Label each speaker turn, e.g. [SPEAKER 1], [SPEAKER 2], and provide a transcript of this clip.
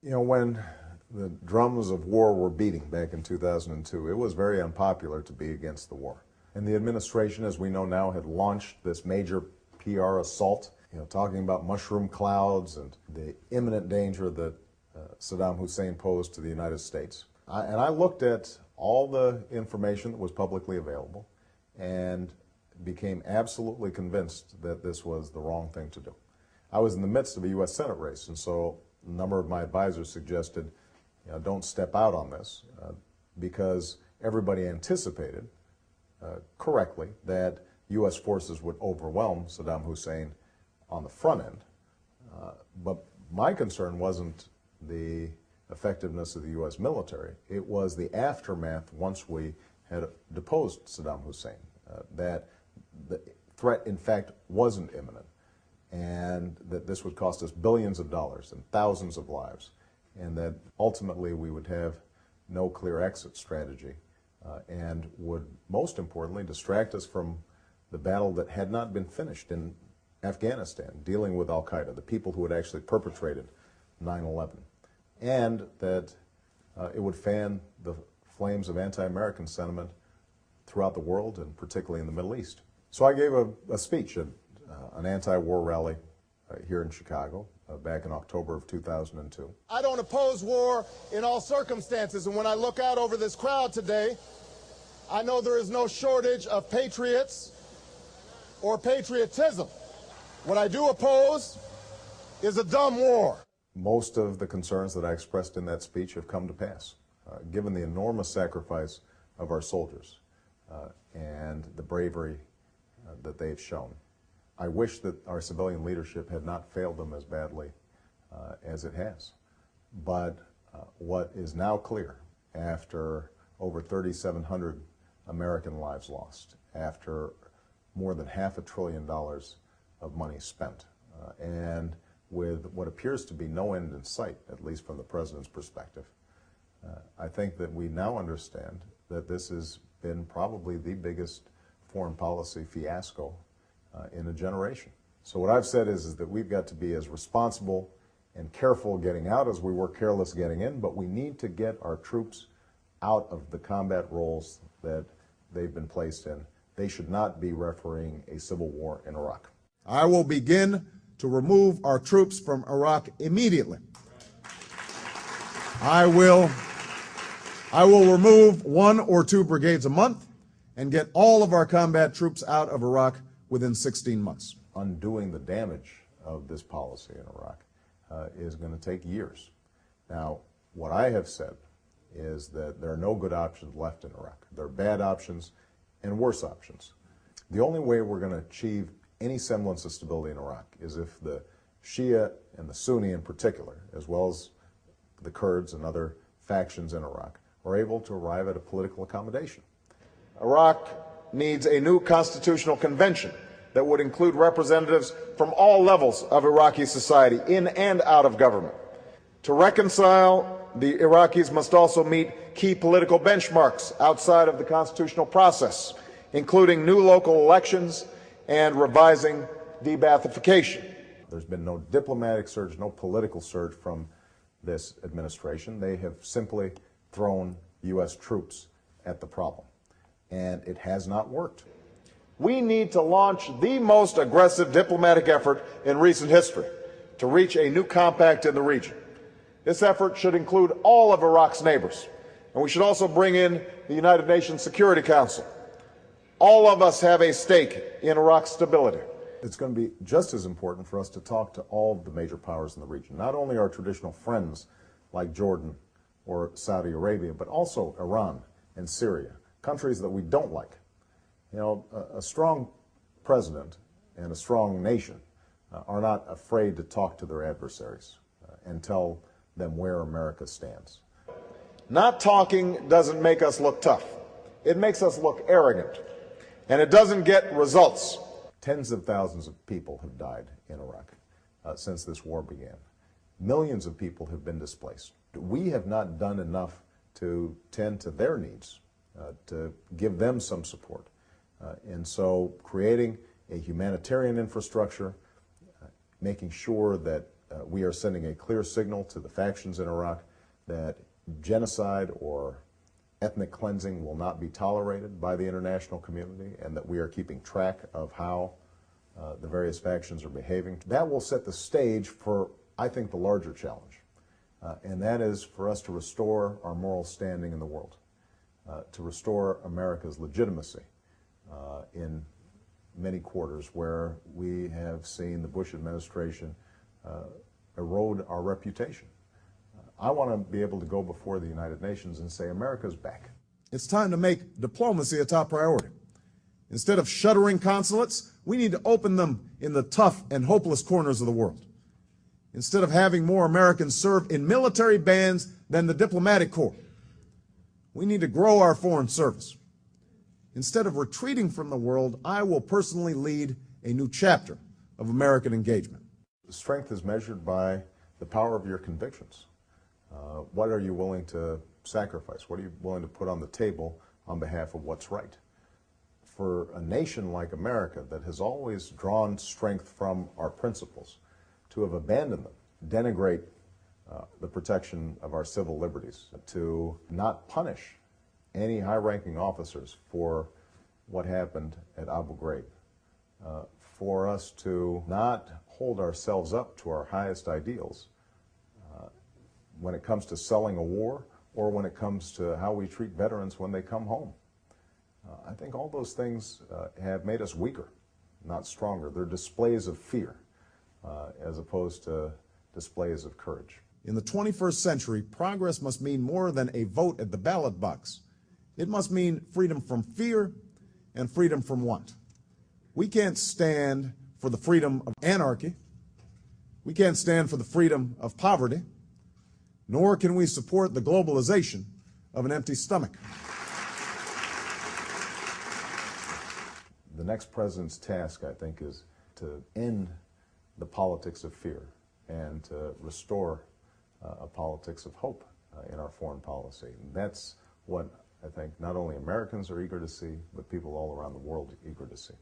[SPEAKER 1] You know, when the drums of war were beating back in 2002, it was very unpopular to be against the war. And the administration, as we know now, had launched this major PR assault, talking about mushroom clouds and the imminent danger that Saddam Hussein posed to the United States. And I looked at all the information that was publicly available and became absolutely convinced that this was the wrong thing to do. I was in the midst of a U.S. Senate race, and so a number of my advisors suggested, don't step out on this, because everybody anticipated correctly that U.S. forces would overwhelm Saddam Hussein on the front end. But my concern wasn't the effectiveness of the U.S. military. It was the aftermath once we had deposed Saddam Hussein, that the threat, in fact, wasn't imminent, and that this would cost us billions of dollars and thousands of lives, and that ultimately we would have no clear exit strategy, and would, most importantly, distract us from the battle that had not been finished in Afghanistan, dealing with al-Qaeda, the people who had actually perpetrated 9/11, and that it would fan the flames of anti-American sentiment throughout the world, and particularly in the Middle East. So I gave a speech at an anti-war rally here in Chicago back in October of 2002.
[SPEAKER 2] I don't oppose war in all circumstances, and when I look out over this crowd today, I know there is no shortage of patriots or patriotism. What I do oppose is a dumb war.
[SPEAKER 1] Most of the concerns that I expressed in that speech have come to pass, given the enormous sacrifice of our soldiers and the bravery that they've shown. I wish that our civilian leadership had not failed them as badly as it has. But what is now clear, after over 3,700 American lives lost, after more than $500 billion of money spent, and with what appears to be no end in sight, at least from the President's perspective, I think that we now understand that this has been probably the biggest foreign policy fiasco in a generation. So what I've said is that we've got to be as responsible and careful getting out as we were careless getting in, but we need to get our troops out of the combat roles that they've been placed in. They should not be refereeing a civil war in Iraq.
[SPEAKER 2] I will begin to remove our troops from Iraq immediately. I will remove 1 or 2 brigades a month and get all of our combat troops out of Iraq within 16 months.
[SPEAKER 1] Undoing the damage of this policy in Iraq is going to take years. Now, what I have said is that there are no good options left in Iraq. There are bad options and worse options. The only way we're going to achieve any semblance of stability in Iraq is if the Shia and the Sunni in particular, as well as the Kurds and other factions in Iraq, are able to arrive at a political accommodation. Iraq needs a new constitutional convention that would include representatives from all levels of Iraqi society, in and out of government. To reconcile, the Iraqis must also meet key political benchmarks outside of the constitutional process, including new local elections and revising de-Baathification. There's been no diplomatic surge, no political surge from this administration. They have simply thrown U.S. troops at the problem, and it has not worked. We need to launch the most aggressive diplomatic effort in recent history to reach a new compact in the region. This effort should include all of Iraq's neighbors, and we should also bring in the United Nations Security Council. All of us have a stake in Iraq's stability. It's going to be just as important for us to talk to all the major powers in the region, not only our traditional friends like Jordan or Saudi Arabia, but also Iran and Syria, countries that we don't like. A strong president and a strong nation are not afraid to talk to their adversaries and tell them where America stands. Not talking doesn't make us look tough. It makes us look arrogant, and it doesn't get results. Tens of thousands of people have died in Iraq since this war began. Millions of people have been displaced. We have not done enough to tend to their needs, to give them some support. And so creating a humanitarian infrastructure, making sure that we are sending a clear signal to the factions in Iraq that genocide or ethnic cleansing will not be tolerated by the international community, and that we are keeping track of how the various factions are behaving. That will set the stage for, I think, the larger challenge, and that is for us to restore our moral standing in the world, to restore America's legitimacy in many quarters where we have seen the Bush administration erode our reputation. I want to be able to go before the United Nations and say, America's back.
[SPEAKER 3] It's time to make diplomacy a top priority. Instead of shuttering consulates, we need to open them in the tough and hopeless corners of the world. Instead of having more Americans serve in military bands than the diplomatic corps, we need to grow our foreign service. Instead of retreating from the world, I will personally lead a new chapter of American engagement.
[SPEAKER 1] Strength is measured by the power of your convictions. What are you willing to sacrifice? What are you willing to put on the table on behalf of what's right? For a nation like America that has always drawn strength from our principles, to have abandoned them, denigrate the protection of our civil liberties, to not punish any high-ranking officers for what happened at Abu Ghraib, for us to not hold ourselves up to our highest ideals when it comes to selling a war or when it comes to how we treat veterans when they come home. I think all those things have made us weaker, not stronger. They're displays of fear as opposed to displays of courage.
[SPEAKER 3] In the 21st century, progress must mean more than a vote at the ballot box. It must mean freedom from fear and freedom from want. We can't stand for the freedom of anarchy. We can't stand for the freedom of poverty, nor can we support the globalization of an empty stomach.
[SPEAKER 1] The next president's task, I think, is to end the politics of fear and to restore a politics of hope in our foreign policy. And that's what I think not only Americans are eager to see, but people all around the world are eager to see.